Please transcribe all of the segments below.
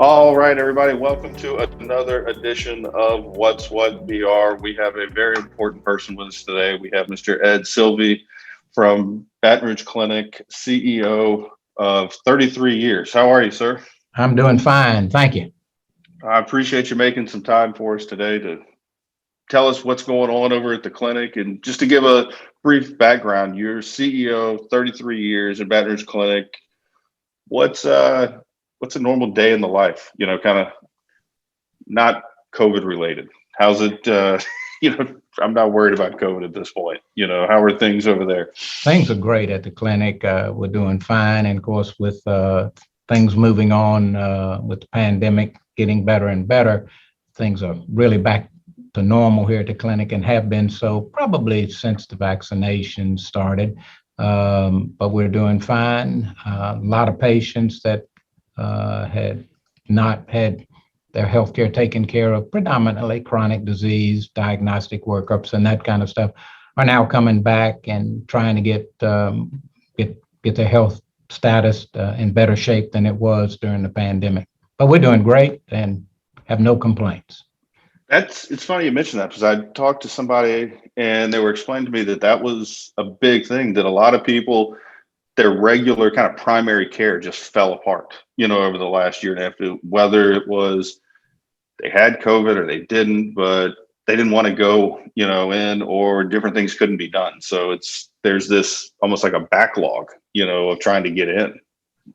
All right, everybody, welcome to another edition of What's What BR. We have a very important person with us today. We have Mr. Ed Silvey from Baton Clinic, CEO of 33 years. How are you, sir? I'm doing fine. Thank you. I appreciate you making some time for us today to tell us what's going on over at the clinic. And just to give a brief background, you're CEO, 33 years at Baton Clinic. What's a normal day in the life? Kind of not COVID related. How's it? I'm not worried about COVID at this point. How are things over there? Things are great at the clinic. We're doing fine. And of course, with things moving on with the pandemic getting better and better, things are really back to normal here at the clinic and have been so probably since the vaccination started. But we're doing fine. A lot of patients that had not had their healthcare taken care of, predominantly chronic disease, diagnostic workups, and that kind of stuff, are now coming back and trying to get their health status in better shape than it was during the pandemic. But we're doing great and have no complaints. It's funny you mentioned that, because I talked to somebody and they were explaining to me that was a big thing, that a lot of people, their regular kind of primary care just fell apart, over the last year and a half, whether it was they had COVID or they didn't, but they didn't want to go, in, or different things couldn't be done. So there's this almost like a backlog, of trying to get in.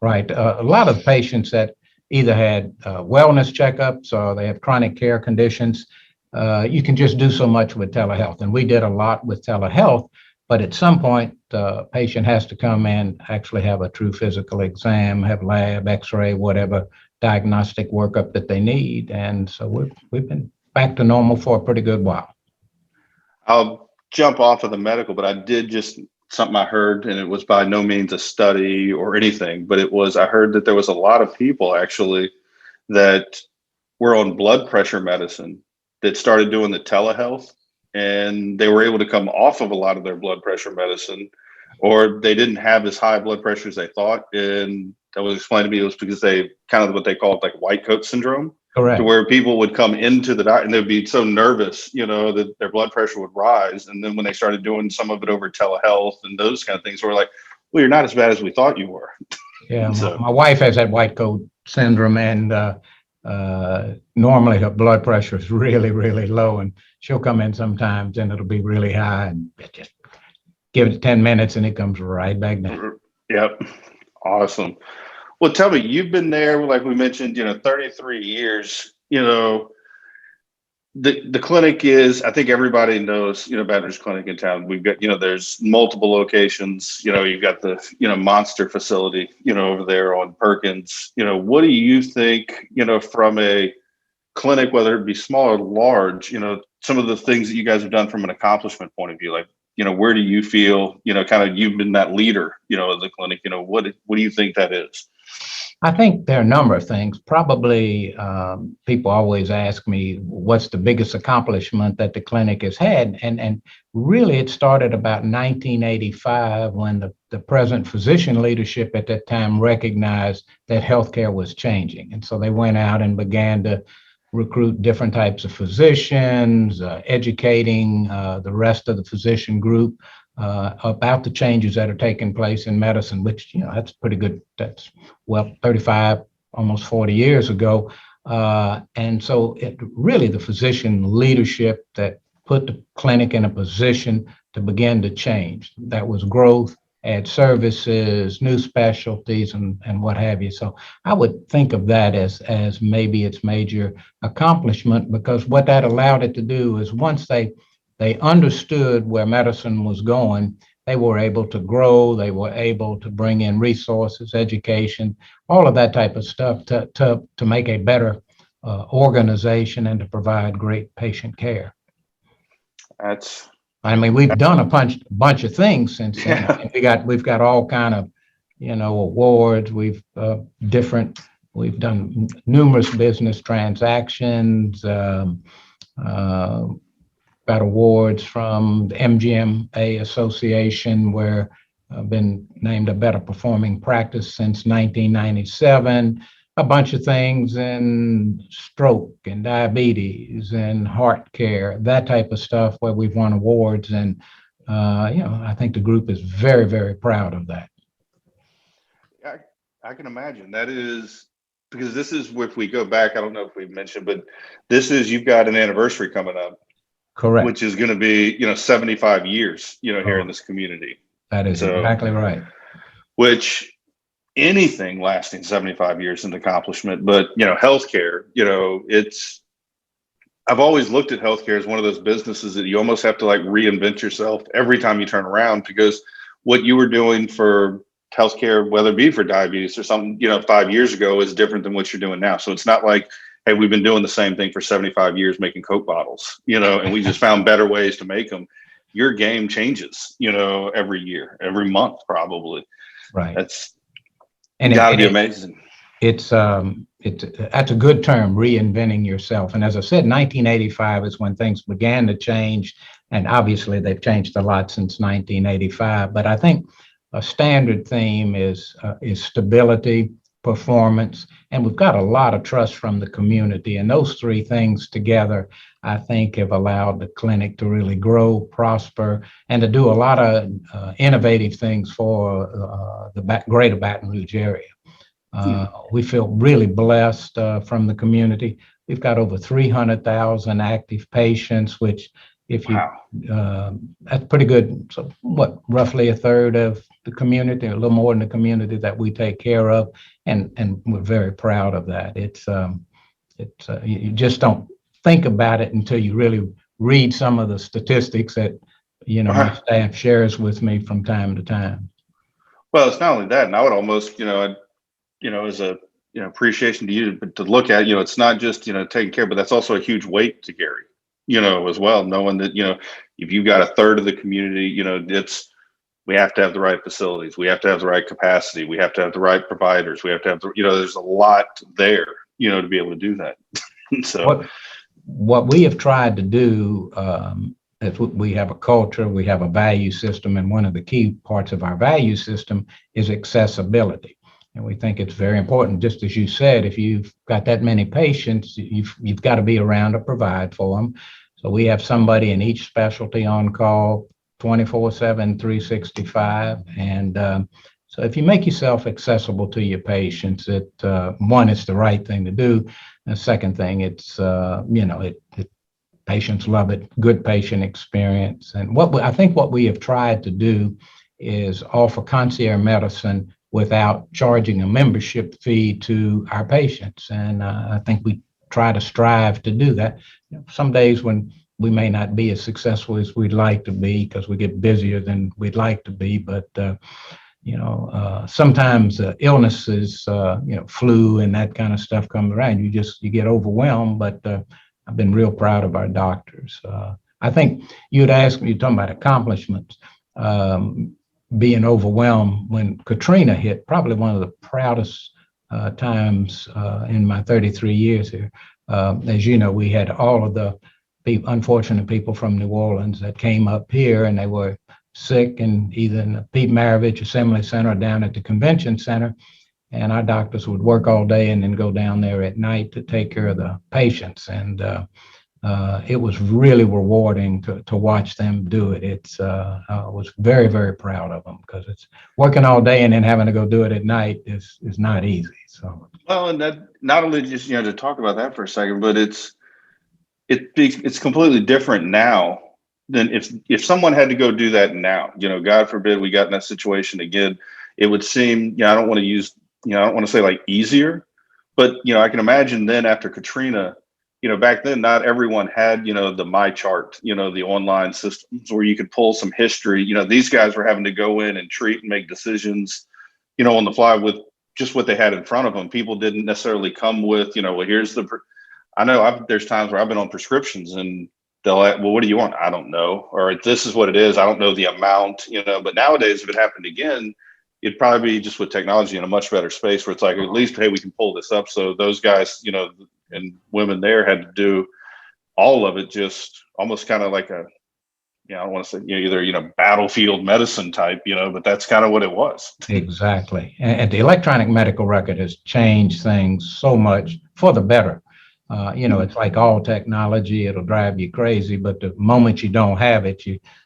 Right. A lot of patients that either had wellness checkups or they have chronic care conditions, you can just do so much with telehealth. And we did a lot with telehealth, but at some point, the patient has to come in, actually have a true physical exam, have lab, x-ray, whatever diagnostic workup that they need. And so we've been back to normal for a pretty good while. I'll jump off of the medical, but I did just something I heard, and it was by no means a study or anything, but I heard that there was a lot of people actually that were on blood pressure medicine that started doing the telehealth, and they were able to come off of a lot of their blood pressure medicine, or they didn't have as high blood pressure as they thought. And that was explained to me, it was because they kind of what they call it, like white coat syndrome. Correct. To where people would come into the doctor and they'd be so nervous, that their blood pressure would rise. And then when they started doing some of it over telehealth and those kind of things, we're like, well, you're not as bad as we thought you were. Yeah, my wife has that white coat syndrome, and normally her blood pressure is really, really low, and she'll come in sometimes and it'll be really high, and just give it 10 minutes and it comes right back down. Yep. Awesome. Well, tell me, you've been there, like we mentioned, 33 years, the clinic is, I think everybody knows, Baton Clinic in town. We've got, there's multiple locations, you've got the, monster facility, over there on Perkins. What do you think, from a clinic, whether it be small or large, some of the things that you guys have done from an accomplishment point of view, like, where do you feel, kind of you've been that leader, of the clinic, what do you think that is? I think there are a number of things. Probably people always ask me, what's the biggest accomplishment that the clinic has had? And really, it started about 1985 when the present physician leadership at that time recognized that healthcare was changing. And so they went out and began to recruit different types of physicians, educating the rest of the physician group about the changes that are taking place in medicine, which, that's pretty good. That's 35, almost 40 years ago. And so it really the physician leadership that put the clinic in a position to begin to change. That was growth, add services, new specialties, and what have you. So I would think of that as maybe its major accomplishment, because what that allowed it to do is once they understood where medicine was going, they were able to grow, they were able to bring in resources, education, all of that type of stuff to make a better organization and to provide great patient care. We've done a bunch of things since then. Yeah. We've got all kind of, awards. We've done numerous business transactions, got awards from the MGMA Association, where I've been named a better performing practice since 1997. a bunch of things in stroke and diabetes and heart care, that type of stuff where we've won awards. And, I think the group is very, very proud of that. I, I can imagine that is because this is if we go back, I don't know if we've mentioned, but this is you've got an anniversary coming up, Correct. which is going to be 75 years here in Oh, this community. that is So, exactly right. which anything lasting 75 years is an accomplishment, but healthcare, it's I've always looked at healthcare as one of those businesses that you almost have to like reinvent yourself every time you turn around because what you were doing for healthcare, whether it be for diabetes or something, 5 years ago is different than what you're doing now. So it's not like, hey, we've been doing the same thing for 75 years making Coke bottles, and we just found better ways to make them. Your game changes, every year, every month, probably. Right. That's And got to be amazing. it's that's a good term, reinventing yourself. And as I said, 1985 is when things began to change, and obviously they've changed a lot since 1985. But I think a standard theme is stability, performance, and we've got a lot of trust from the community. And those three things together, I think, have allowed the clinic to really grow, prosper, and to do a lot of innovative things for the greater Baton Rouge area. We feel really blessed from the community. We've got over 300,000 active patients, which if you, that's pretty good. So what, roughly a third of the community, a little more than the community that we take care of. And we're very proud of that. You just don't think about it until you really read some of the statistics that, my staff shares with me from time to time. Well, it's not only that, and I would almost, as a appreciation to you to look at, it's not just taking care, but that's also a huge weight to carry, as well, knowing that if you've got a third of the community, we have to have the right facilities, we have to have the right capacity, we have to have the right providers, we have to have the there's a lot there, to be able to do that. So what we have tried to do is we have a culture, we have a value system, and one of the key parts of our value system is accessibility. And we think it's very important, just as you said, if you've got that many patients, you've got to be around to provide for them. So we have somebody in each specialty on call 24/7, 365. And so if you make yourself accessible to your patients, one, it's the right thing to do. And the second thing, it's, patients love it, good patient experience. And I think what we have tried to do is offer concierge medicine without charging a membership fee to our patients. And I think we try to strive to do that. Some days when we may not be as successful as we'd like to be because we get busier than we'd like to be, but sometimes illnesses, flu and that kind of stuff comes around. You get overwhelmed, but I've been real proud of our doctors. I think you'd ask me, you're talking about accomplishments. Being overwhelmed when Katrina hit, probably one of the proudest times in my 33 years here. As you know, we had all of the unfortunate people from New Orleans that came up here, and they were sick and either in the Pete Maravich Assembly Center or down at the Convention Center. And our doctors would work all day and then go down there at night to take care of the patients. And it was really rewarding to watch them do it. I was very, very proud of them because it's working all day and then having to go do it at night is not easy. So well, and that not only just to talk about that for a second, but it's completely different now than if someone had to go do that now. God forbid we got in that situation again. It would seem I don't want to say like easier, but I can imagine then after Katrina. Back then, not everyone had, the My Chart, the online systems where you could pull some history. These guys were having to go in and treat and make decisions, on the fly with just what they had in front of them. People didn't necessarily come with, well, I know there's times where I've been on prescriptions and they'll ask, well, what do you want? I don't know. Or this is what it is. I don't know the amount, but nowadays, if it happened again, it'd probably be just with technology in a much better space where it's like, at least, hey, we can pull this up. So those guys, and women there had to do all of it, just almost kind of like I don't want to say, either, battlefield medicine type, but that's kind of what it was. Exactly. And the electronic medical record has changed things so much for the better. It's like all technology, it'll drive you crazy, but the moment you don't have it,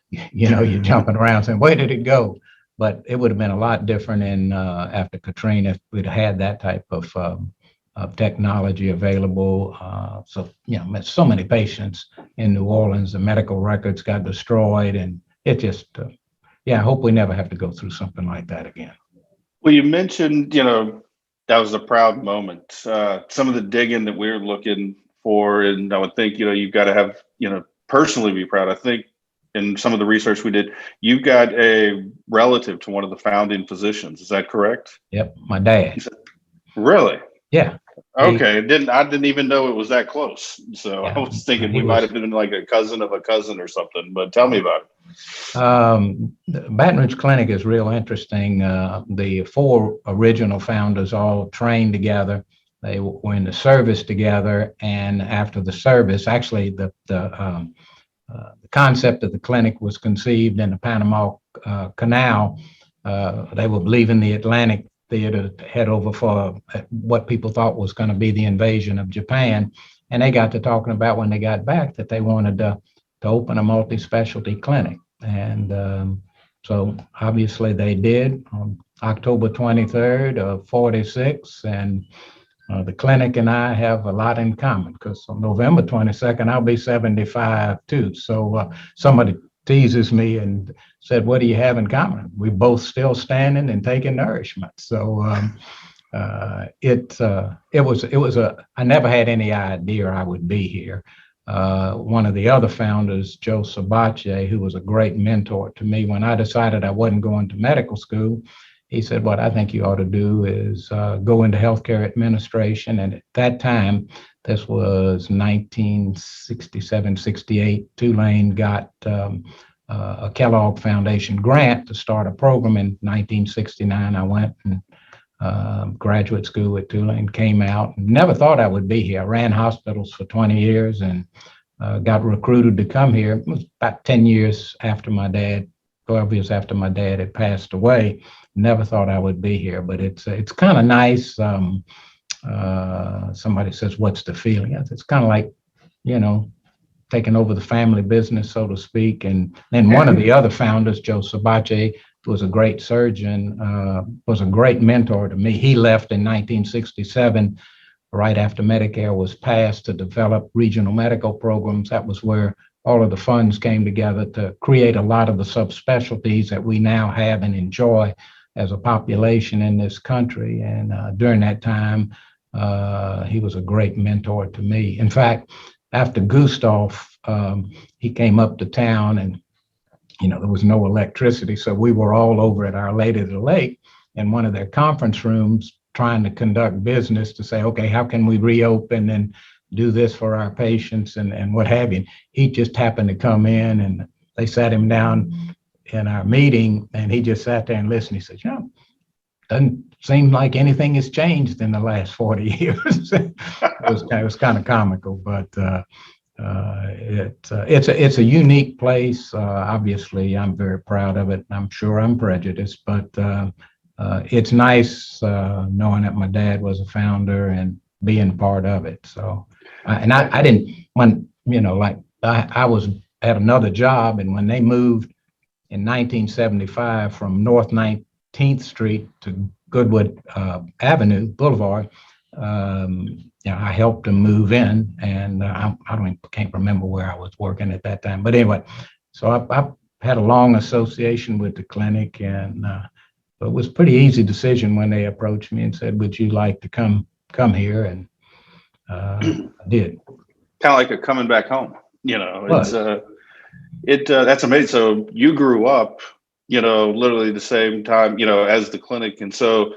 you're jumping around saying, where did it go? But it would have been a lot different after Katrina if we'd had that type of technology available. So many patients in New Orleans, the medical records got destroyed, and it just, I hope we never have to go through something like that again. Well, you mentioned, that was a proud moment. Some of the digging that we're looking for, and I would think, you've got to have, personally be proud. I think in some of the research we did, you've got a relative to one of the founding physicians. Is that correct? Yep, my dad. Really? Yeah. Okay. I didn't even know it was that close. So Yeah, I was thinking we might have been like a cousin of a cousin or something, but tell me about it. The Baton Rouge Clinic is real interesting. The four original founders all trained together. They were in the service together, and after the service, actually the concept of the clinic was conceived in the Panama Canal. They were leaving the Atlantic Theater to head over for what people thought was going to be the invasion of Japan, and they got to talking about when they got back that they wanted to open a multi-specialty clinic. And so obviously they did on October 23rd of 46. And the clinic and I have a lot in common because on November 22nd, I'll be 75 too. So somebody teases me and said, what do you have in common? We both still standing and taking nourishment. So I never had any idea I would be here. One of the other founders, Joe Sabache, who was a great mentor to me, when I decided I wasn't going to medical school, he said, what I think you ought to do is go into healthcare administration. And at that time, this was 1967, 68, Tulane got a Kellogg Foundation grant to start a program. In 1969, I went and graduate school at Tulane, came out, never thought I would be here. I ran hospitals for 20 years and got recruited to come here. It was about 10 years after my dad, 12 years after my dad had passed away. Never thought I would be here, but it's kind of nice. Somebody says, what's the feeling? It's kind of like, taking over the family business, so to speak. And then one of the other founders, Joe Sabache, was a great surgeon, was a great mentor to me. He left in 1967, right after Medicare was passed, to develop regional medical programs. That was where all of the funds came together to create a lot of the subspecialties that we now have and enjoy as a population in this country. And during that time, he was a great mentor to me. In fact, after Gustav, he came up to town, and there was no electricity, so we were all over at Our Lady of the Lake in one of their conference rooms trying to conduct business to say, okay, how can we reopen and do this for our patients and what have you. He just happened to come in, and they sat him down in our meeting, and he just sat there and listened. He said, doesn't seem like anything has changed in the last 40 years. It was kind of comical, but it's a unique place. Obviously, I'm very proud of it. I'm sure I'm prejudiced, but it's nice knowing that my dad was a founder and being part of it. So, I didn't, when, I was at another job, and when they moved in 1975 from North 19th Street to Goodwood Avenue Boulevard, I helped them move in, and can't remember where I was working at that time. But anyway, so I had a long association with the clinic, and it was a pretty easy decision when they approached me and said, would you like to come here? And I did. Kind of like a coming back home, that's amazing. So you grew up, literally the same time, as the clinic. And so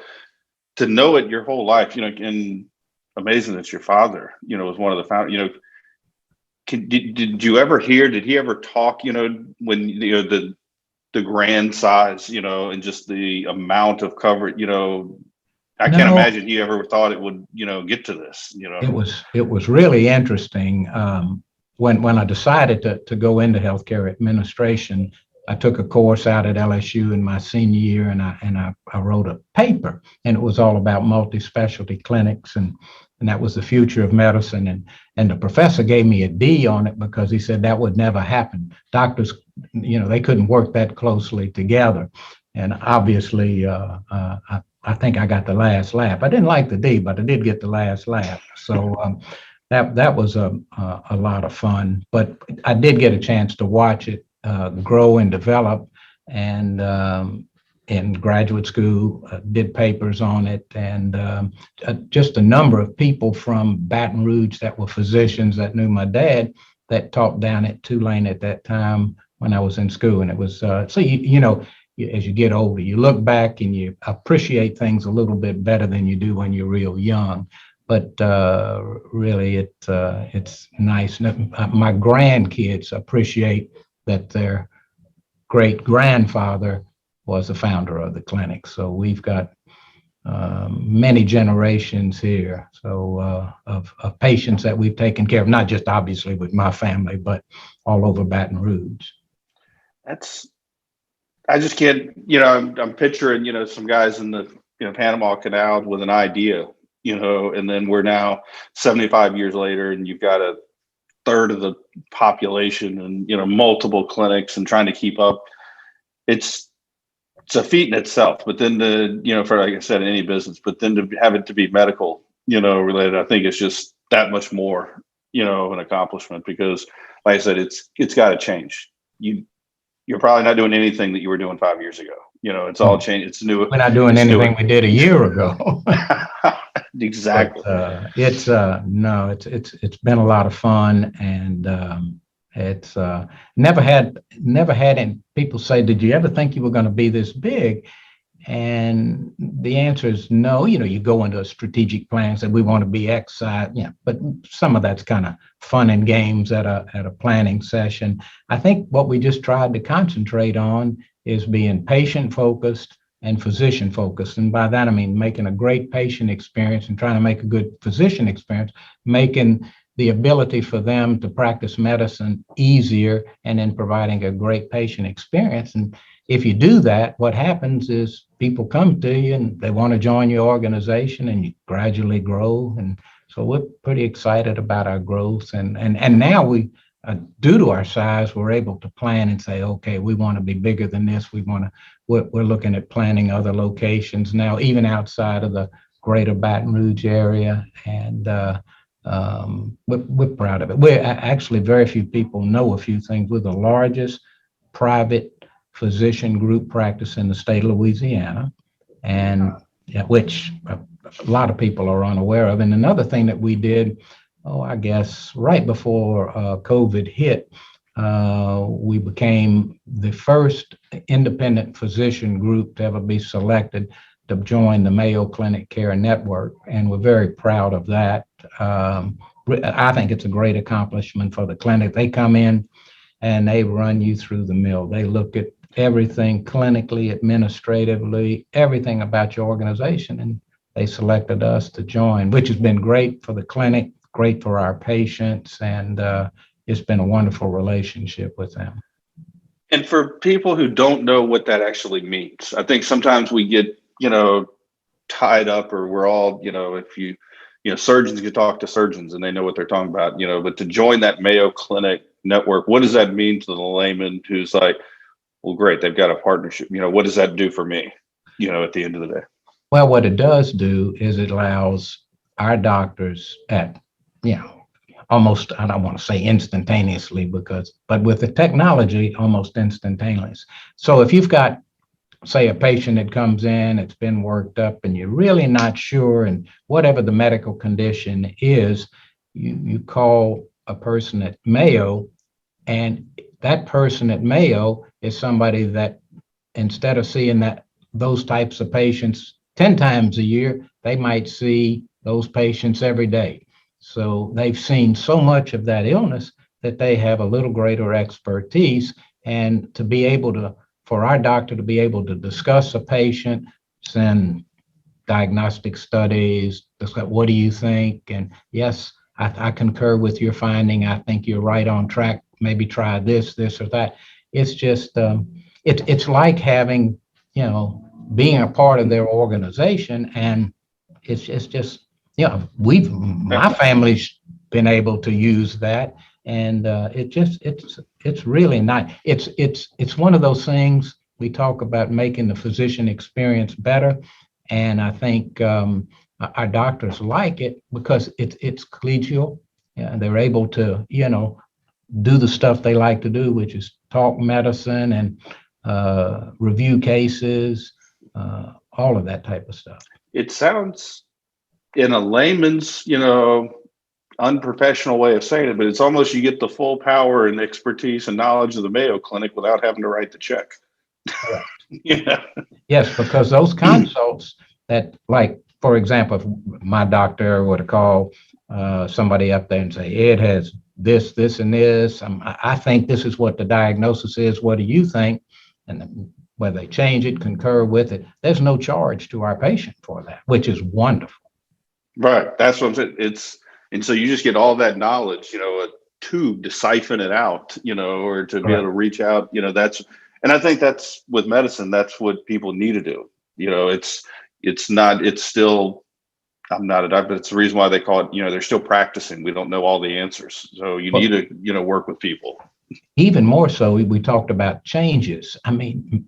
to know it your whole life, and amazing that your father, was one of the founders, did you ever hear, did he ever talk, when, the grand size, and just the amount of coverage, I can't imagine he ever thought it would, get to this, It was really interesting. when I decided to go into healthcare administration, I took a course out at LSU in my senior year, and I wrote a paper, and it was all about multi-specialty clinics, and that was the future of medicine. And the professor gave me a D on it because he said that would never happen. Doctors, they couldn't work that closely together. And obviously, I think I got the last laugh. I didn't like the D, but I did get the last laugh. So that was a lot of fun. But I did get a chance to watch it grow and develop. And in graduate school, did papers on it, and just a number of people from Baton Rouge that were physicians that knew my dad that taught down at Tulane at that time when I was in school. And it was so as you get older, you look back and you appreciate things a little bit better than you do when you're real young. But really, it's nice. My grandkids appreciate that their great grandfather was the founder of the clinic. So we've got many generations here. So of patients that we've taken care of, not just obviously with my family, but all over Baton Rouge. I just can't, I'm picturing, some guys in the, Panama Canal with an idea, and then we're now 75 years later, and you've got a third of the population and, multiple clinics and trying to keep up. It's a feat in itself, but then for, like I said, any business, but then to have it to be medical, related, I think it's just that much more, an accomplishment, because like I said, it's got to change. You're probably not doing anything that you were doing 5 years ago. It's all changed. It's new. We're not doing anything we did a year ago. Exactly. But, it's been a lot of fun, and it's never had, and people say, did you ever think you were going to be this big? And the answer is no. You go into a strategic plan, say we want to be X size, but some of that's kind of fun and games at a planning session. I think what we just tried to concentrate on is being patient focused and physician focused. And by that, I mean making a great patient experience and trying to make a good physician experience, making the ability for them to practice medicine easier, and then providing a great patient experience. And if you do that, what happens is people come to you and they want to join your organization, and you gradually grow. And so we're pretty excited about our growth. And now we, due to our size, we're able to plan and say, okay, we want to be bigger than this. We're looking at planning other locations now, even outside of the greater Baton Rouge area. And we're proud of it. We're actually, very few people know a few things. We're the largest private physician group practice in the state of Louisiana, and which a lot of people are unaware of. And another thing that we did, I guess right before COVID hit, we became the first independent physician group to ever be selected to join the Mayo Clinic Care Network, and we're very proud of that. I think it's a great accomplishment for the clinic. They come in and they run you through the mill. They look at everything clinically, administratively, everything about your organization, and they selected us to join, which has been great for the clinic, great for our patients, and it's been a wonderful relationship with them. And for people who don't know what that actually means, I think sometimes we get, tied up, or we're all, if surgeons can talk to surgeons and they know what they're talking about, but to join that Mayo Clinic network, what does that mean to the layman who's like, well, great, they've got a partnership. What does that do for me, at the end of the day? Well, what it does do is it allows our doctors at, almost, I don't want to say instantaneously, but with the technology, almost instantaneous. So if you've got, say, a patient that comes in, it's been worked up, and you're really not sure, and whatever the medical condition is, you call a person at Mayo, and that person at Mayo is somebody that, instead of seeing those types of patients 10 times a year, they might see those patients every day. So they've seen so much of that illness that they have a little greater expertise, and to be able to, for our doctor to be able to discuss a patient, send diagnostic studies, discuss what do you think, and yes, I concur with your finding. I think you're right on track. Maybe try this or that. It's just, it's like having, being a part of their organization. And it's just, my family's been able to use that. And it's really nice. It's one of those things we talk about, making the physician experience better. And I think our doctors like it because it's collegial. Yeah, they're able to, do the stuff they like to do, which is talk medicine and review cases, all of that type of stuff. It sounds, in a layman's, unprofessional way of saying it, but it's almost you get the full power and expertise and knowledge of the Mayo Clinic without having to write the check. Correct. Yeah. Yes, because those consults that, like, for example, if my doctor were to call somebody up there and say, Ed has this, and this, I think this is what the diagnosis is. What do you think? And whether they change it, concur with it, there's no charge to our patient for that, which is wonderful. Right. That's what I'm saying. And so you just get all that knowledge, a tube to siphon it out, or to be able to reach out, and I think that's with medicine, that's what people need to do. It's still, I'm not a doctor, but it's the reason why they call it, they're still practicing. We don't know all the answers. So you need to, work with people. Even more so, we talked about changes. I mean,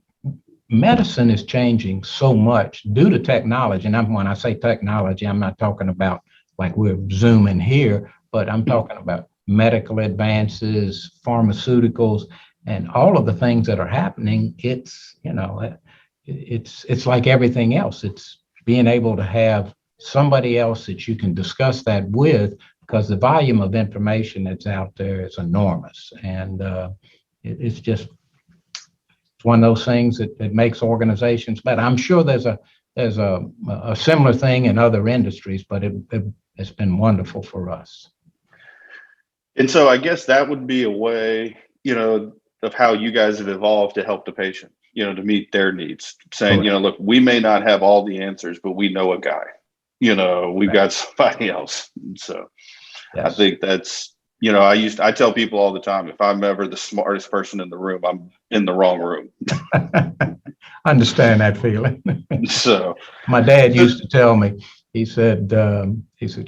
medicine is changing so much due to technology. And when I say technology, I'm not talking about like we're zooming here, but I'm talking about medical advances, pharmaceuticals, and all of the things that are happening. It's, it's like everything else. It's being able to have somebody else that you can discuss that with, because the volume of information that's out there is enormous. And it's just, it's one of those things that makes organizations better. I'm sure there's a similar thing in other industries, but it's been wonderful for us. And so I guess that would be a way, of how you guys have evolved to help the patient, to meet their needs, saying, look, we may not have all the answers, but we know a guy, we've got somebody else. And so yes. I think that's, I tell people all the time, if I'm ever the smartest person in the room, I'm in the wrong room. I understand that feeling. So my dad used to tell me, he said,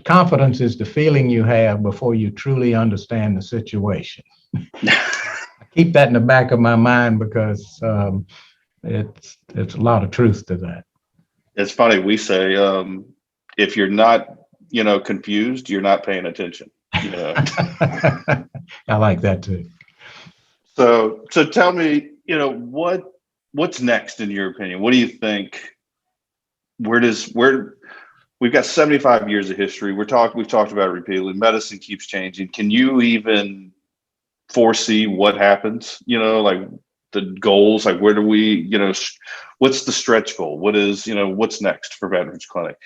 confidence is the feeling you have before you truly understand the situation. I keep that in the back of my mind because it's a lot of truth to that. It's funny. We say, if you're not, confused, you're not paying attention. I like that too. So tell me, what's next in your opinion? What do you think? We've got 75 years of history. We've talked about it repeatedly. Medicine keeps changing. Can you even foresee what happens? Like the goals, like where do we, what's the stretch goal? What is, what's next for Veterans Clinic?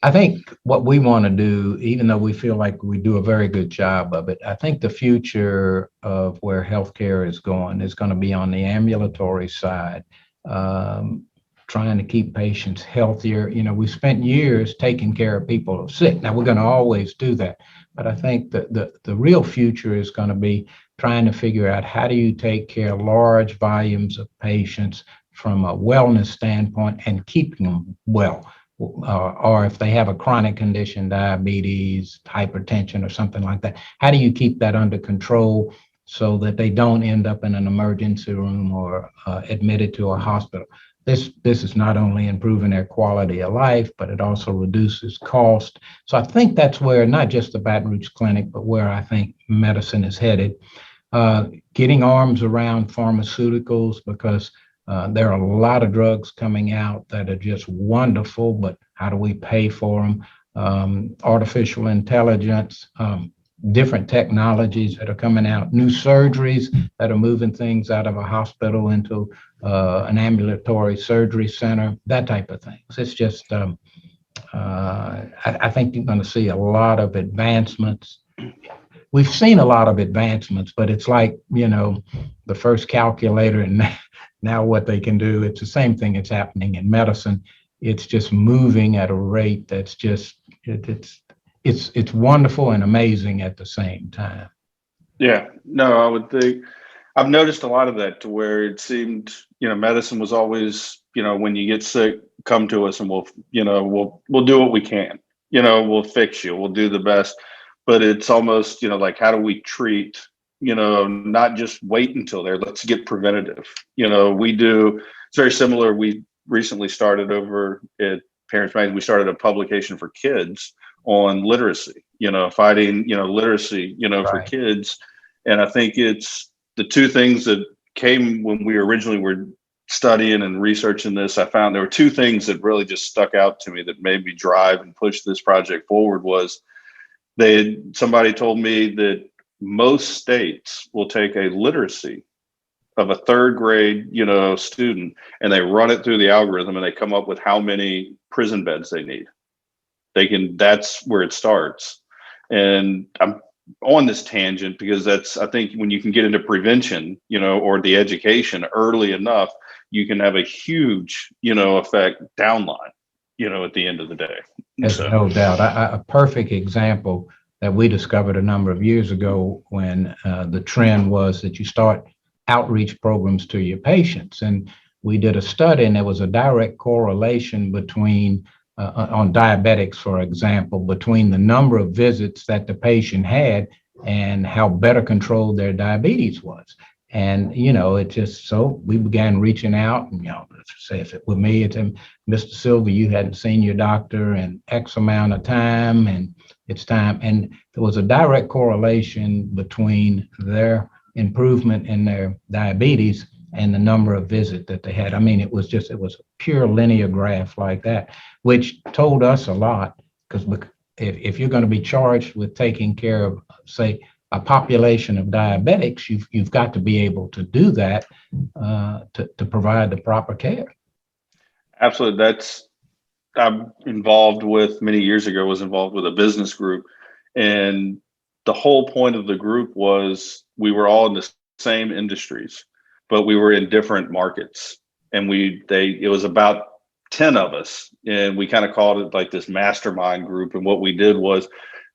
I think what we want to do, even though we feel like we do a very good job of it, I think the future of where healthcare is going to be on the ambulatory side, trying to keep patients healthier. We spent years taking care of people who are sick. Now we're going to always do that, but I think that the real future is going to be trying to figure out how do you take care of large volumes of patients from a wellness standpoint and keeping them well. Or if they have a chronic condition, diabetes, hypertension, or something like that, how do you keep that under control so that they don't end up in an emergency room or admitted to a hospital? This is not only improving their quality of life, but it also reduces cost. So I think that's where not just the Baton Rouge Clinic, but where I think medicine is headed. Getting arms around pharmaceuticals, because there are a lot of drugs coming out that are just wonderful, but how do we pay for them? Artificial intelligence, different technologies that are coming out, new surgeries that are moving things out of a hospital into an ambulatory surgery center, that type of thing. It's just, I think you're going to see a lot of advancements. We've seen a lot of advancements, but it's like, the first calculator and now what they can do. It's the same thing that's happening in medicine. It's just moving at a rate that's just, it's wonderful and amazing at the same time. Yeah, no, I would think I've noticed a lot of that to where it seemed, medicine was always, when you get sick, come to us and we'll do what we can. We'll fix you. We'll do the best. But it's almost, like how do we treat, not just wait until there. Let's get preventative. We do. It's very similar. We recently started over at Parents Magazine. We started a publication for kids on literacy. Fighting, literacy, for Right. kids. And I think it's the two things that came when we originally were studying and researching this. I found there were two things that really just stuck out to me that made me drive and push this project forward. Was somebody told me that most states will take a literacy of a third grade, student, and they run it through the algorithm and they come up with how many prison beds they need. That's where it starts. And I'm on this tangent because I think when you can get into prevention, or the education early enough, you can have a huge, effect downline, at the end of the day. There's no doubt. A perfect example that we discovered a number of years ago when the trend was that you start outreach programs to your patients. And we did a study, and there was a direct correlation between, on diabetics, for example, between the number of visits that the patient had and how better controlled their diabetes was. And, it just, so we began reaching out and, say if it were me, it's Mr. Silvey, you hadn't seen your doctor in X amount of time and it's time. And there was a direct correlation between their improvement in their diabetes and the number of visits that they had. I mean, it was a pure linear graph like that, which told us a lot, because if you're going to be charged with taking care of, say, a population of diabetics, you've got to be able to do that to provide the proper care. Absolutely. I'm involved with, many years ago, was involved with a business group. And the whole point of the group was we were all in the same industries, but we were in different markets. And it was about 10 of us, and we kind of called it like this mastermind group. And what we did was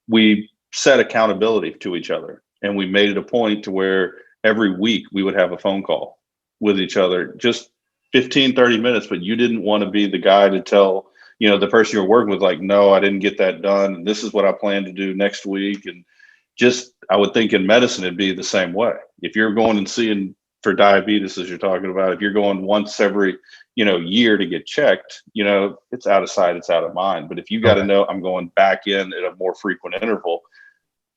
we set accountability to each other, and we made it a point to where every week we would have a phone call with each other, just 15-30 minutes. But you didn't want to be the guy to tell the person you're working with, like, no, I didn't get that done, and this is what I plan to do next week. And just, I would think in medicine it'd be the same way. If you're going and seeing for diabetes, as you're talking about, if you're going once every year to get checked, it's out of sight, it's out of mind. But if you got to know I'm going back in at a more frequent interval,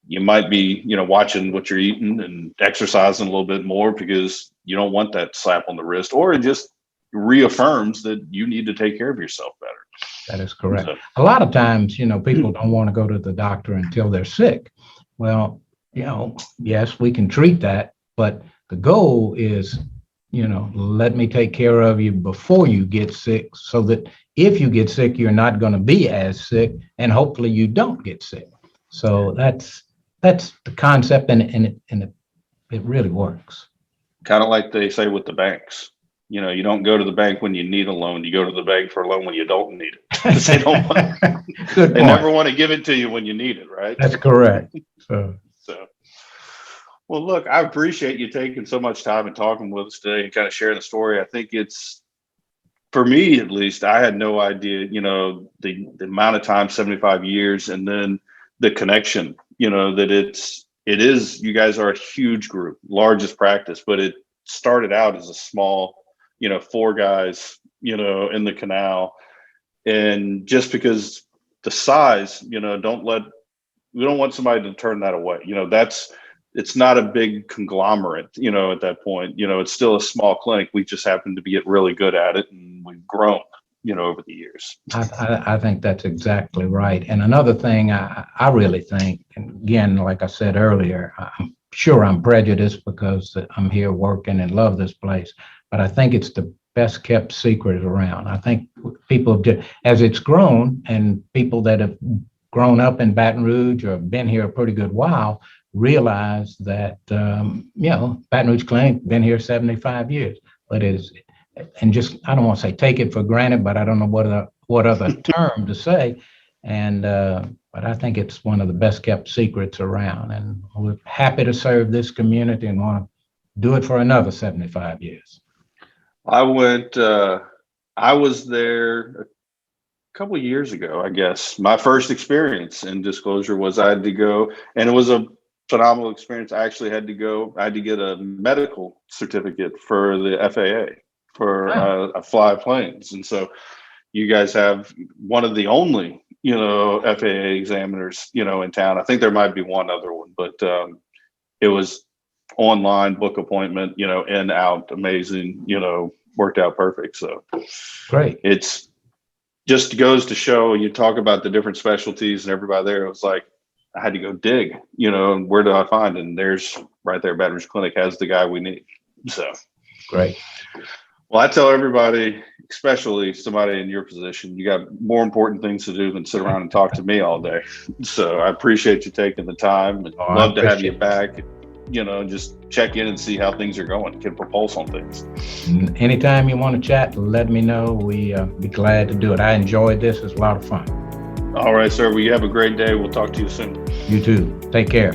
you might be, watching what you're eating and exercising a little bit more, because you don't want that slap on the wrist, or it just reaffirms that you need to take care of yourself better. That is correct. So, a lot of times, people don't want to go to the doctor until they're sick. Well, yes, we can treat that, but the goal is, let me take care of you before you get sick, so that if you get sick, you're not going to be as sick, and hopefully you don't get sick. So that's the concept, and it really works. Kind of like they say with the banks. You don't go to the bank when you need a loan. You go to the bank for a loan when you don't need it. They never want to give it to you when you need it, right? That's correct. So, well, look, I appreciate you taking so much time and talking with us today and kind of sharing the story. I think it's, for me at least, I had no idea, the amount of time, 75 years, and then the connection, that it is, you guys are a huge group, largest practice, but it started out as a small, 4 guys, in the canal. And just because the size, we don't want somebody to turn that away. It's not a big conglomerate, at that point. It's still a small clinic. We just happen to get really good at it, and we've grown, over the years. I think that's exactly right. And another thing I really think, and again, like I said earlier, I'm sure I'm prejudiced because I'm here working and love this place, but I think it's the best kept secret around. I think people, as it's grown, and people that have grown up in Baton Rouge or been here a pretty good while, realize that, Baton Rouge Clinic been here 75 years, but and just, I don't want to say take it for granted, but I don't know what other term to say. And but I think it's one of the best kept secrets around. And we're happy to serve this community and want to do it for another 75 years. I went, I was there a couple of years ago, I guess. My first experience in disclosure was I had to go, and it was a phenomenal experience. I actually had to go, I had to get a medical certificate for the FAA for fly planes. And so you guys have one of the only, FAA examiners, in town. I think there might be one other one, but it was online book appointment, in, out, amazing, worked out perfect. So great. It's just goes to show, you talk about the different specialties and everybody there. It was like, I had to go dig, and where do I find? And there's right there, Baton Rouge Clinic has the guy we need. So great. Well, I tell everybody, especially somebody in your position, you got more important things to do than sit around and talk to me all day. So I appreciate you taking the time, and love to have you back, just check in and see how things are going, get a pulse on things. Anytime you want to chat, let me know. We be glad to do it. I enjoyed this. It's a lot of fun. All right, sir. Well, you have a great day. We'll talk to you soon. You too. Take care.